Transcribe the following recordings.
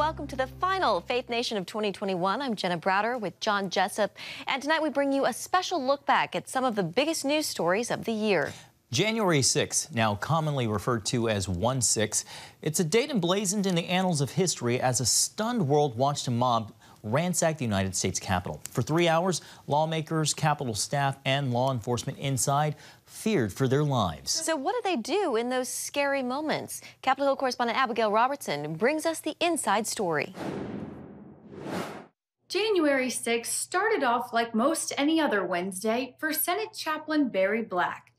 welcome to the final Faith Nation of 2021. I'm Jenna Browder with John Jessup, and tonight we bring you a special look back at some of the biggest news stories of the year. January 6th, now commonly referred to as 1/6, it's a date emblazoned in the annals of history as a stunned world watched a mob ransack the United States Capitol. For 3 hours, lawmakers, Capitol staff, and law enforcement inside feared for their lives. So what do they do in those scary moments? Capitol Hill correspondent Abigail Robertson brings us the inside story. January 6th started off like most any other Wednesday for Senate Chaplain Barry Black.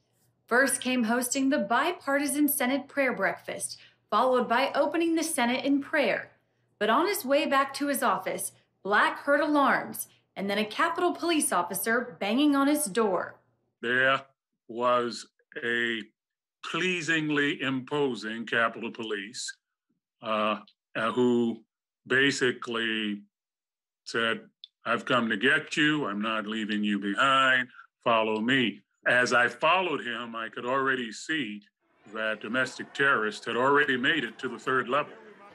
First came hosting the bipartisan Senate prayer breakfast, followed by opening the Senate in prayer. But on his way back to his office, Black heard alarms and then a Capitol police officer banging on his door. There was a pleasingly imposing Capitol Police who basically said, "I've come to get you. I'm not leaving you behind. Follow me." As I followed him, I could already see that domestic terrorists had already made it to the third level.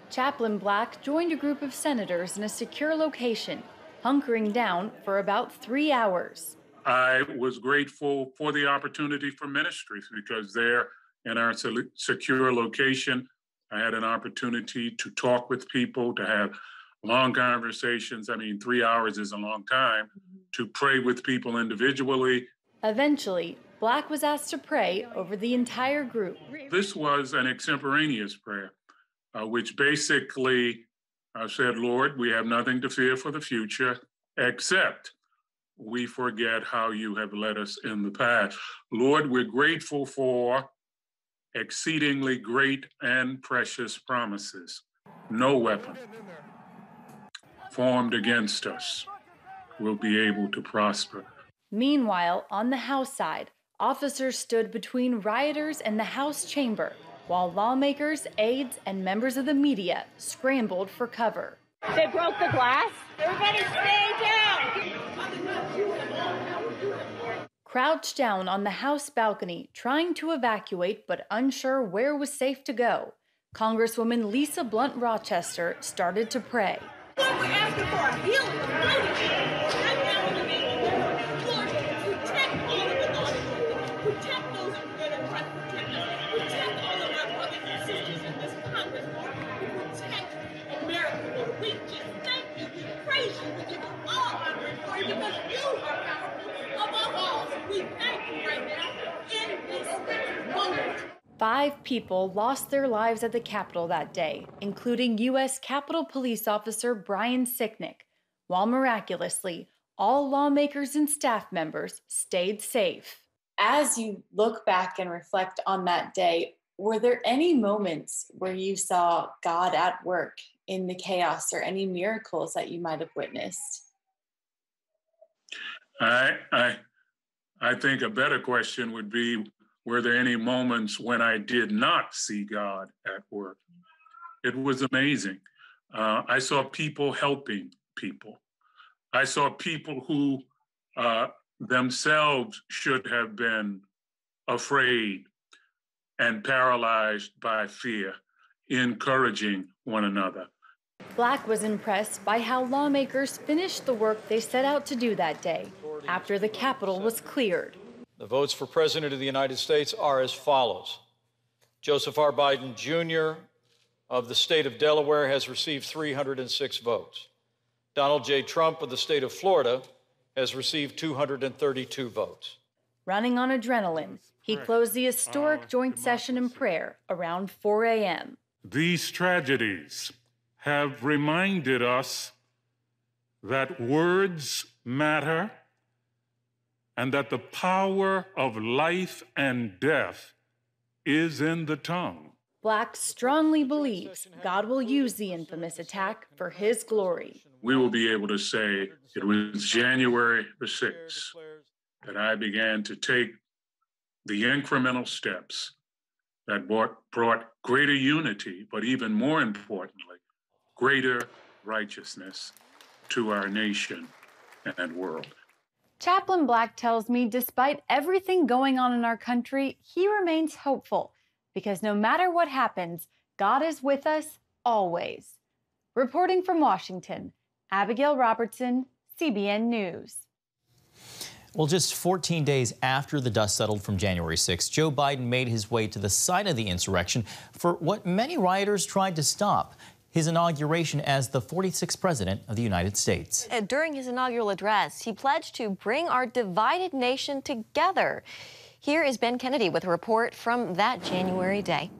Chaplain Black joined a group of senators in a secure location, hunkering down for about 3 hours. I was grateful for the opportunity for ministry because there in our secure location, I had an opportunity to talk with people, to have long conversations. I mean, 3 hours is a long time, to pray with people individually. Eventually, Black was asked to pray over the entire group. This was an extemporaneous prayer, which basically said, "Lord, we have nothing to fear for the future, except we forget how you have led us in the past. Lord, we're grateful for exceedingly great and precious promises. No weapon formed against us will be able to prosper." Meanwhile, on the House side, officers stood between rioters and the House chamber, while lawmakers, aides, and members of the media scrambled for cover. They broke the glass. Everybody stay down. Crouched down on the House balcony, trying to evacuate but unsure where was safe to go, Congresswoman Lisa Blunt Rochester started to pray. Lord, we're asking for a healing. Right now in the name of the Lord, protect all of the law enforcement. Protect those that are trying to protect us. Protect all of our brothers and sisters in this Congress, Lord. Protect America, Lord. We just thank you. We praise you. We give you all honor and glory because you are powerful above all. We thank you right now in this moment. 5 people lost their lives at the Capitol that day, including U.S. Capitol Police Officer Brian Sicknick, while miraculously, all lawmakers and staff members stayed safe. As you look back and reflect on that day, were there any moments where you saw God at work in the chaos or any miracles that you might have witnessed? I think a better question would be, were there any moments when I did not see God at work? It was amazing. I saw people helping people. I saw people who themselves should have been afraid and paralyzed by fear, encouraging one another. Black was impressed by how lawmakers finished the work they set out to do that day after the Capitol was cleared. The votes for President of the United States are as follows. Joseph R. Biden, Jr. of the state of Delaware has received 306 votes. Donald J. Trump of the state of Florida has received 232 votes. Running on adrenaline, he closed the historic joint session in prayer around 4 a.m. These tragedies have reminded us that words matter and that the power of life and death is in the tongue. Black strongly believes God will use the infamous attack for his glory. We will be able to say it was January the 6th that I began to take the incremental steps that brought greater unity, but even more importantly, greater righteousness to our nation and world. Chaplain Black tells me despite everything going on in our country, he remains hopeful because no matter what happens, God is with us always. Reporting from Washington, Abigail Robertson, CBN News. Well, just 14 days after the dust settled from January 6, Joe Biden made his way to the site of the insurrection for what many rioters tried to stop: his inauguration as the 46th president of the United States. During his inaugural address, he pledged to bring our divided nation together. Here is Ben Kennedy with a report from that January day.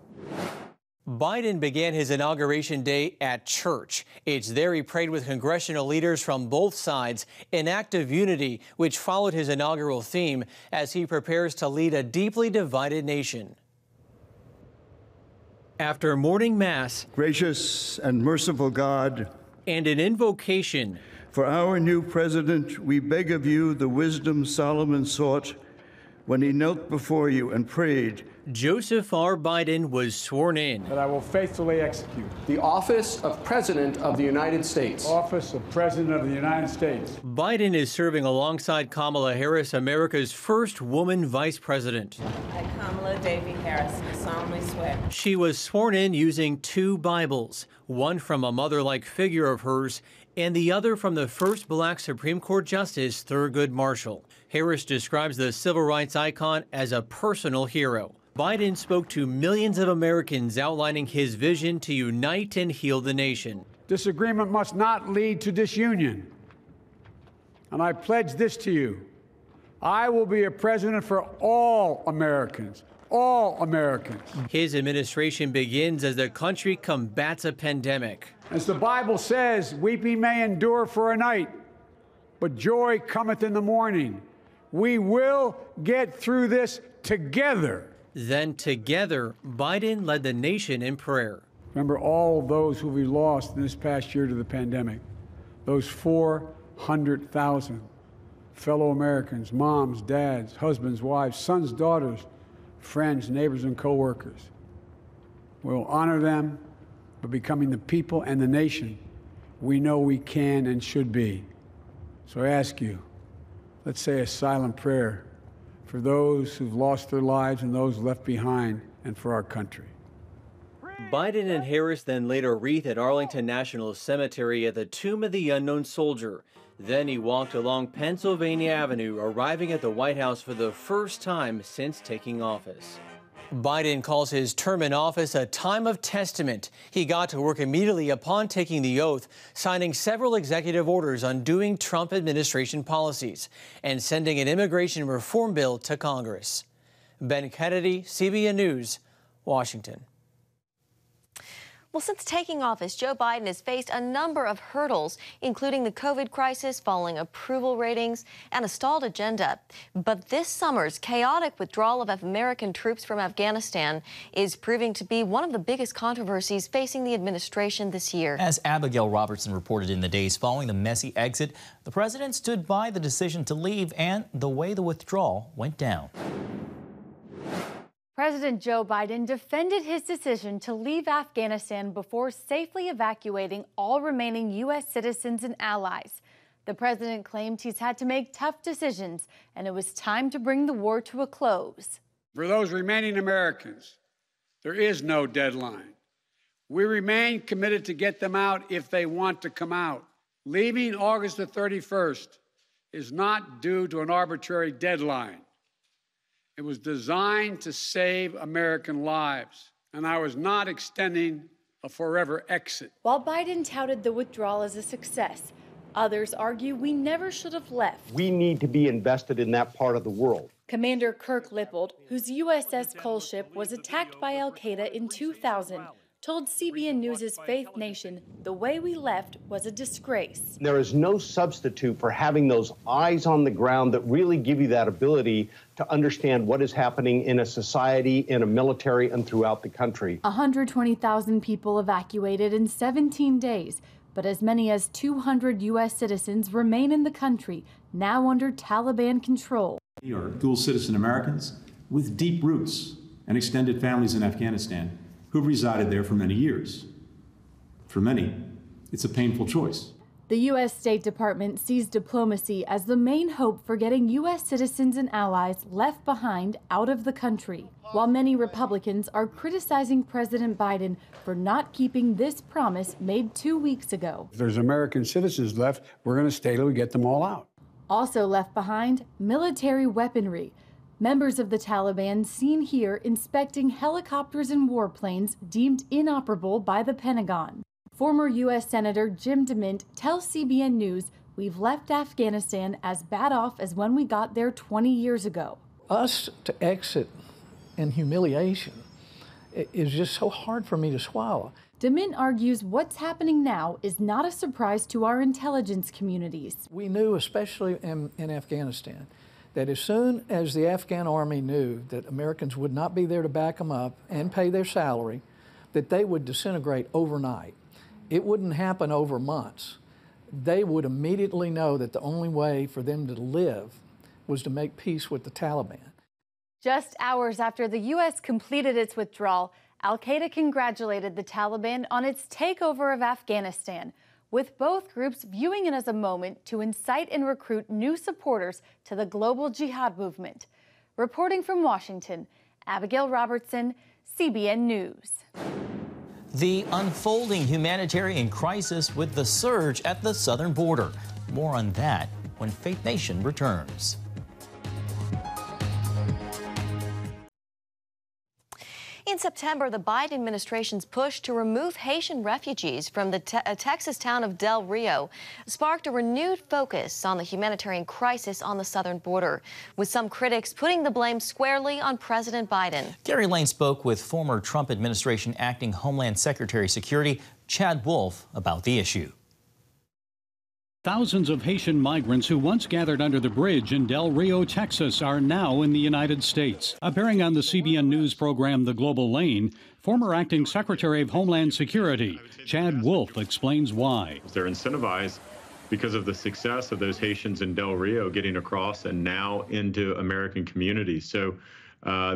Biden began his inauguration day at church. It's there he prayed with congressional leaders from both sides, an act of unity which followed his inaugural theme as he prepares to lead a deeply divided nation. After morning mass, gracious and merciful God, and an invocation, for our new president, we beg of you the wisdom Solomon sought when he knelt before you and prayed. Joseph R. Biden was sworn in. That I will faithfully execute the office of President of the United States. Office of President of the United States. Biden is serving alongside Kamala Harris, America's first woman vice president. I, Kamala Davy Harris, solemnly swear. She was sworn in using two Bibles, one from a mother-like figure of hers and the other from the first black Supreme Court Justice, Thurgood Marshall. Harris describes the civil rights icon as a personal hero. Biden spoke to millions of Americans outlining his vision to unite and heal the nation. Disagreement must not lead to disunion. And I pledge this to you. I will be a president for all Americans. All Americans. His administration begins as the country combats a pandemic. As the Bible says, weeping may endure for a night, but joy cometh in the morning. We will get through this together. Then together, Biden led the nation in prayer. Remember all those who we lost in this past year to the pandemic. Those 400,000 fellow Americans, moms, dads, husbands, wives, sons, daughters, friends, neighbors, and co-workers. We'll honor them by becoming the people and the nation we know we can and should be. So I ask you, let's say a silent prayer for those who've lost their lives and those left behind, and for our country. Biden and Harris then laid a wreath at Arlington National Cemetery at the Tomb of the Unknown Soldier. Then he walked along Pennsylvania Avenue, arriving at the White House for the first time since taking office. Biden calls his term in office a time of testament. He got to work immediately upon taking the oath, signing several executive orders undoing Trump administration policies and sending an immigration reform bill to Congress. Ben Kennedy, CBN News, Washington. Well, since taking office, Joe Biden has faced a number of hurdles, including the COVID crisis, falling approval ratings, and a stalled agenda. But this summer's chaotic withdrawal of American troops from Afghanistan is proving to be one of the biggest controversies facing the administration this year. As Abigail Robertson reported in the days following the messy exit, the president stood by the decision to leave and the way the withdrawal went down. President Joe Biden defended his decision to leave Afghanistan before safely evacuating all remaining U.S. citizens and allies. The president claimed he's had to make tough decisions, and it was time to bring the war to a close. For those remaining Americans, there is no deadline. We remain committed to get them out if they want to come out. Leaving August the 31st is not due to an arbitrary deadline. It was designed to save American lives, and I was not extending a forever exit. While Biden touted the withdrawal as a success, others argue we never should have left. We need to be invested in that part of the world. Commander Kirk Lippold, whose USS Cole ship was attacked by al-Qaeda in 2000, told CBN News' Faith Nation the way we left was a disgrace. There is no substitute for having those eyes on the ground that really give you that ability to understand what is happening in a society, in a military, and throughout the country. 120,000 people evacuated in 17 days, but as many as 200 U.S. citizens remain in the country, now under Taliban control. We are dual citizen Americans with deep roots and extended families in Afghanistan who've resided there for many years. For many, it's a painful choice. The U.S. State Department sees diplomacy as the main hope for getting U.S. citizens and allies left behind out of the country, while many Republicans are criticizing President Biden for not keeping this promise made 2 weeks ago. If there's American citizens left, we're going to stay till we get them all out. Also left behind, military weaponry. Members of the Taliban seen here inspecting helicopters and warplanes deemed inoperable by the Pentagon. Former U.S. Senator Jim DeMint tells CBN News we've left Afghanistan as bad off as when we got there 20 years ago. Us to exit in humiliation is just so hard for me to swallow. DeMint argues what's happening now is not a surprise to our intelligence communities. We knew, especially in Afghanistan, that as soon as the Afghan army knew that Americans would not be there to back them up and pay their salary, that they would disintegrate overnight. It wouldn't happen over months. They would immediately know that the only way for them to live was to make peace with the Taliban. Just hours after the U.S. completed its withdrawal, Al-Qaeda congratulated the Taliban on its takeover of Afghanistan, with both groups viewing it as a moment to incite and recruit new supporters to the global jihad movement. Reporting from Washington, Abigail Robertson, CBN News. The unfolding humanitarian crisis with the surge at the southern border. More on that when Faith Nation returns. In September, the Biden administration's push to remove Haitian refugees from the Texas town of Del Rio sparked a renewed focus on the humanitarian crisis on the southern border, with some critics putting the blame squarely on President Biden. Gary Lane spoke with former Trump administration acting Homeland Secretary Security Chad Wolf about the issue. Thousands of Haitian migrants who once gathered under the bridge in Del Rio, Texas, are now in the United States. Appearing on the CBN News program The Global Lane, former acting Secretary of Homeland Security Chad Wolf explains why. They're incentivized because of the success of those Haitians in Del Rio getting across and now into American communities. So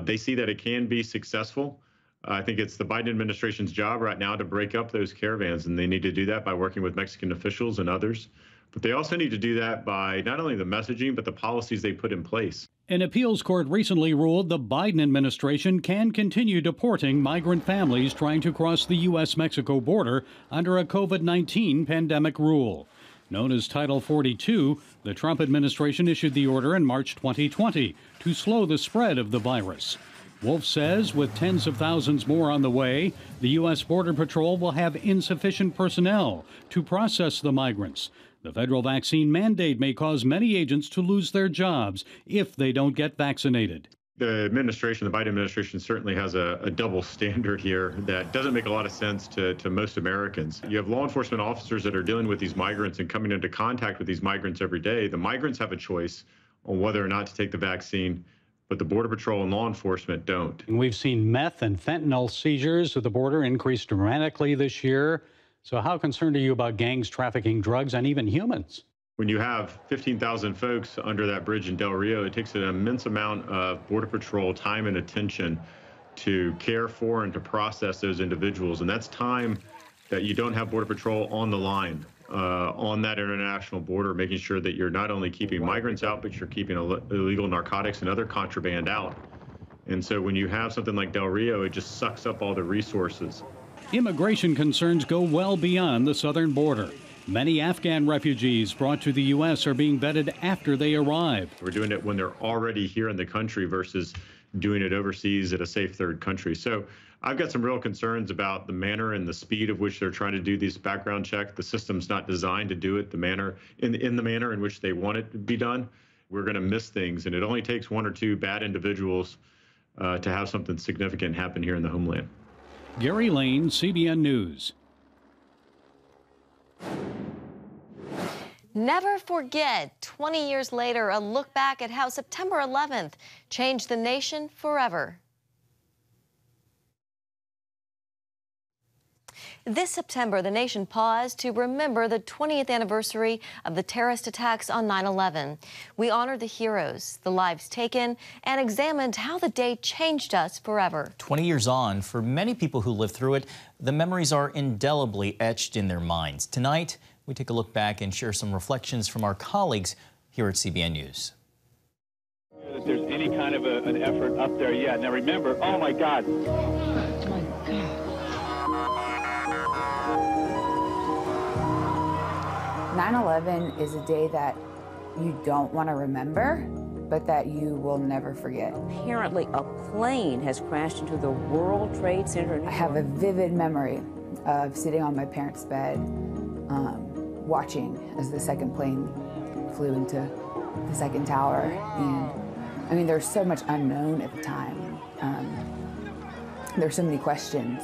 they see that it can be successful. I think it's the Biden administration's job right now to break up those caravans, and they need to do that by working with Mexican officials and others. But they also need to do that by not only the messaging, but the policies they put in place. An appeals court recently ruled the Biden administration can continue deporting migrant families trying to cross the U.S.-Mexico border under a COVID-19 pandemic rule. Known as Title 42, the Trump administration issued the order in March 2020 to slow the spread of the virus. Wolf says with tens of thousands more on the way, the U.S. Border Patrol will have insufficient personnel to process the migrants. The federal vaccine mandate may cause many agents to lose their jobs if they don't get vaccinated. The administration, the Biden administration, certainly has a double standard here that doesn't make a lot of sense to most Americans. You have law enforcement officers that are dealing with these migrants and coming into contact with these migrants every day. The migrants have a choice on whether or not to take the vaccine, but the Border Patrol and law enforcement don't. And we've seen meth and fentanyl seizures at the border increase dramatically this year. So how concerned are you about gangs trafficking drugs and even humans? When you have 15,000 folks under that bridge in Del Rio, it takes an immense amount of Border Patrol time and attention to care for and to process those individuals. And that's time that you don't have Border Patrol on the line, on that international border, making sure that you're not only keeping migrants out, but you're keeping illegal narcotics and other contraband out. And so when you have something like Del Rio, it just sucks up all the resources. Immigration concerns go well beyond the southern border. Many Afghan refugees brought to the U.S. are being vetted after they arrive. We're doing it when they're already here in the country versus doing it overseas at a safe third country. So I've got some real concerns about the manner and the speed of which they're trying to do these background checks. The system's not designed to do it in the manner in which they want it to be done. We're going to miss things, and it only takes one or two bad individuals to have something significant happen here in the homeland. Gary Lane, CBN News. Never forget, 20 years later, a look back at how September 11th changed the nation forever. This September, the nation paused to remember the 20th anniversary of the terrorist attacks on 9/11. We honored the heroes, the lives taken, and examined how the day changed us forever. 20 years on, for many people who lived through it, the memories are indelibly etched in their minds. Tonight, We take a look back and share some reflections from our colleagues here at CBN News. If there's any kind of an effort up there yet. Now remember, oh my God. 9/11 is a day that you don't want to remember, but that you will never forget. Apparently, a plane has crashed into the World Trade Center. I have a vivid memory of sitting on my parents' bed, watching as the second plane flew into the second tower. And I mean, there's so much unknown at the time. There's so many questions,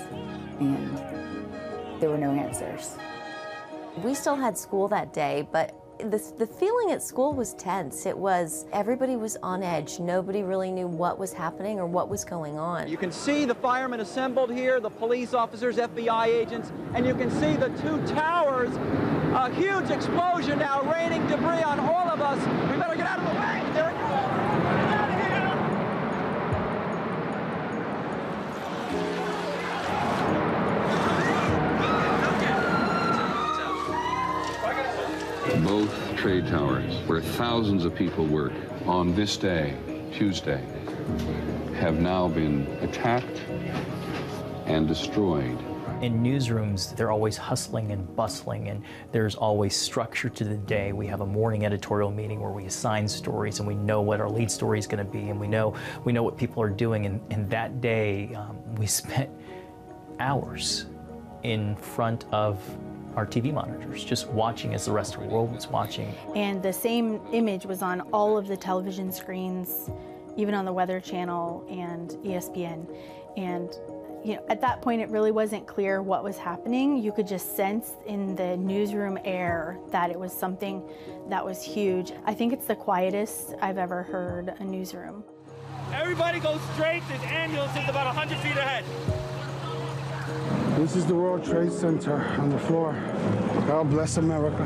and there were no answers. We still had school that day, but the feeling at school was tense. Everybody was on edge. Nobody really knew what was happening or what was going on. You can see the firemen assembled here, the police officers, FBI agents, and you can see the two towers. A huge explosion now, raining debris on all of us. We better get out of the way. There it goes. Both trade towers, where thousands of people work on this day, Tuesday, have now been attacked and destroyed. In newsrooms, they're always hustling and bustling, and there's always structure to the day. We have a morning editorial meeting where we assign stories, and we know what our lead story is going to be, and we know what people are doing. And that day, we spent hours in front of our TV monitors, just watching as the rest of the world was watching. And the same image was on all of the television screens, even on the Weather Channel and ESPN. And you know, at that point, it really wasn't clear what was happening. You could just sense in the newsroom air that it was something that was huge. I think it's the quietest I've ever heard a newsroom. Everybody goes straight. This ambulance is about 100 feet ahead. This is the World Trade Center on the floor. God bless America.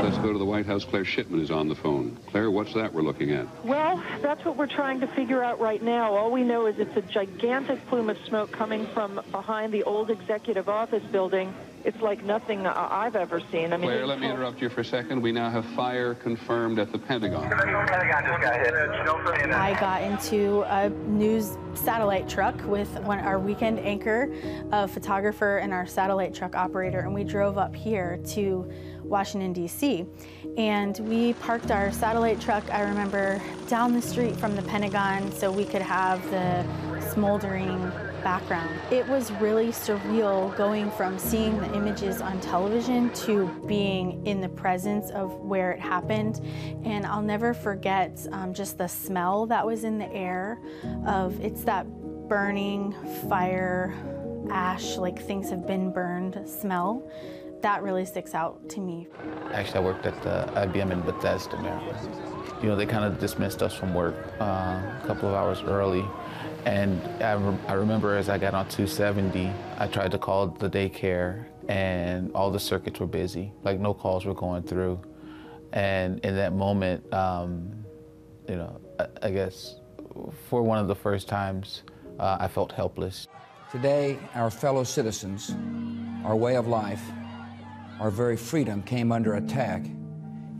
Let's go to the White House. Claire Shipman is on the phone. Claire, what's that we're looking at? Well, that's what we're trying to figure out right now. All we know is it's a gigantic plume of smoke coming from behind the old executive office building. It's like nothing I've ever seen. I mean, Claire, let me interrupt you for a second. We now have fire confirmed at the Pentagon. I got into a news satellite truck with our weekend anchor, a photographer, and our satellite truck operator, and we drove up here to Washington, D.C. And we parked our satellite truck, I remember, down the street from the Pentagon so we could have the smoldering background. It was really surreal going from seeing the images on television to being in the presence of where it happened. And I'll never forget just the smell that was in the air it's that burning fire, ash, like things have been burned smell. That really sticks out to me. Actually, I worked at the IBM in Bethesda, Maryland. You know, they kind of dismissed us from work a couple of hours early. And I remember as I got on 270, I tried to call the daycare, and all the circuits were busy. Like, no calls were going through. And in that moment, you know, I guess for one of the first times, I felt helpless. Today, our fellow citizens, our way of life, our very freedom came under attack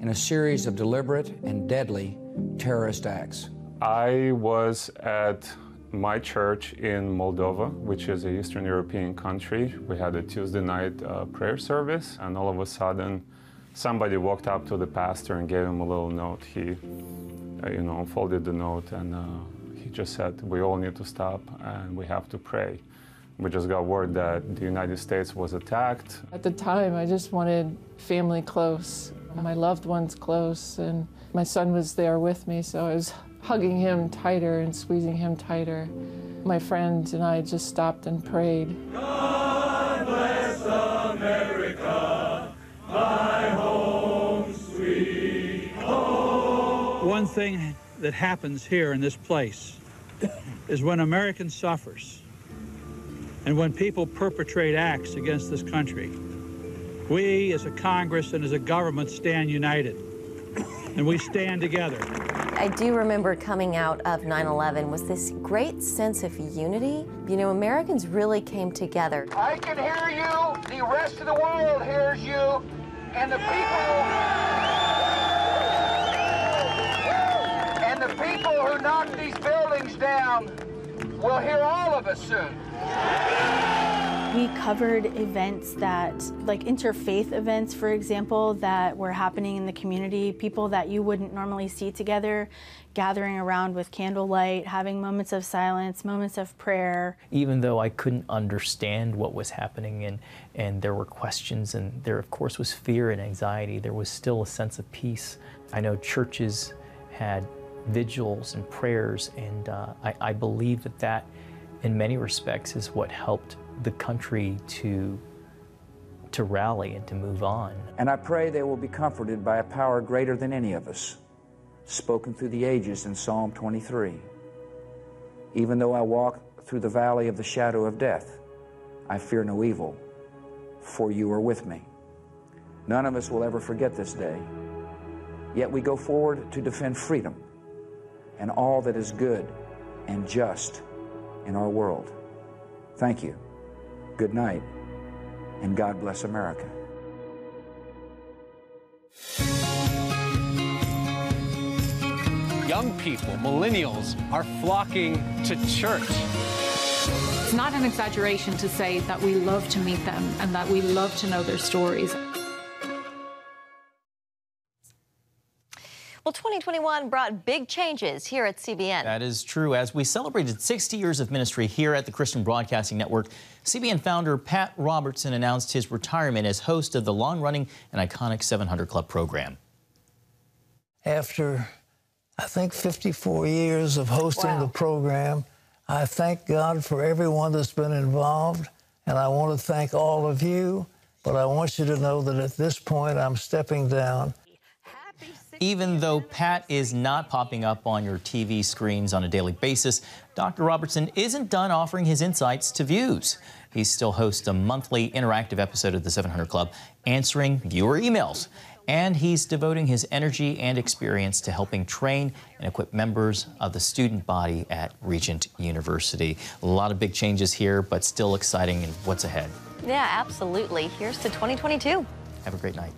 in a series of deliberate and deadly terrorist acts. I was at my church in Moldova, which is an Eastern European country. We had a Tuesday night prayer service, and all of a sudden, somebody walked up to the pastor and gave him a little note. He, unfolded the note, and he just said, "We all need to stop, and we have to pray." We just got word that the United States was attacked. At the time, I just wanted family close, my loved ones close, and my son was there with me, so I was hugging him tighter and squeezing him tighter. My friend and I just stopped and prayed. God bless America, my home, sweet home. One thing that happens here in this place is when American suffers and when people perpetrate acts against this country, we as a Congress and as a government stand united, and we stand together. I do remember coming out of 9/11 was this great sense of unity. You know, Americans really came together. I can hear you. The rest of the world hears you. And the people who knock these buildings down will hear all of us soon. We covered events that, like interfaith events, for example, that were happening in the community, people that you wouldn't normally see together, gathering around with candlelight, having moments of silence, moments of prayer. Even though I couldn't understand what was happening and there were questions and there, of course, was fear and anxiety, there was still a sense of peace. I know churches had vigils and prayers, and I believe that in many respects is what helped the country to rally and to move on. And I pray they will be comforted by a power greater than any of us, spoken through the ages in Psalm 23. Even though I walk through the valley of the shadow of death, I fear no evil, for you are with me. None of us will ever forget this day, yet we go forward to defend freedom and all that is good and just in our world. Thank you. Good night, and God bless America. Young people, millennials, are flocking to church. It's not an exaggeration to say that we love to meet them and that we love to know their stories. Well, 2021 brought big changes here at CBN. That is true. As we celebrated 60 years of ministry here at the Christian Broadcasting Network, CBN founder Pat Robertson announced his retirement as host of the long-running and iconic 700 Club program. After, I think, 54 years of hosting the program, I thank God for everyone that's been involved, and I want to thank all of you, but I want you to know that at this point I'm stepping down. Even though Pat is not popping up on your TV screens on a daily basis, Dr. Robertson isn't done offering his insights to views. He still hosts a monthly interactive episode of the 700 Club, answering viewer emails. And he's devoting his energy and experience to helping train and equip members of the student body at Regent University. A lot of big changes here, but still exciting in what's ahead. Yeah, absolutely. Here's to 2022. Have a great night.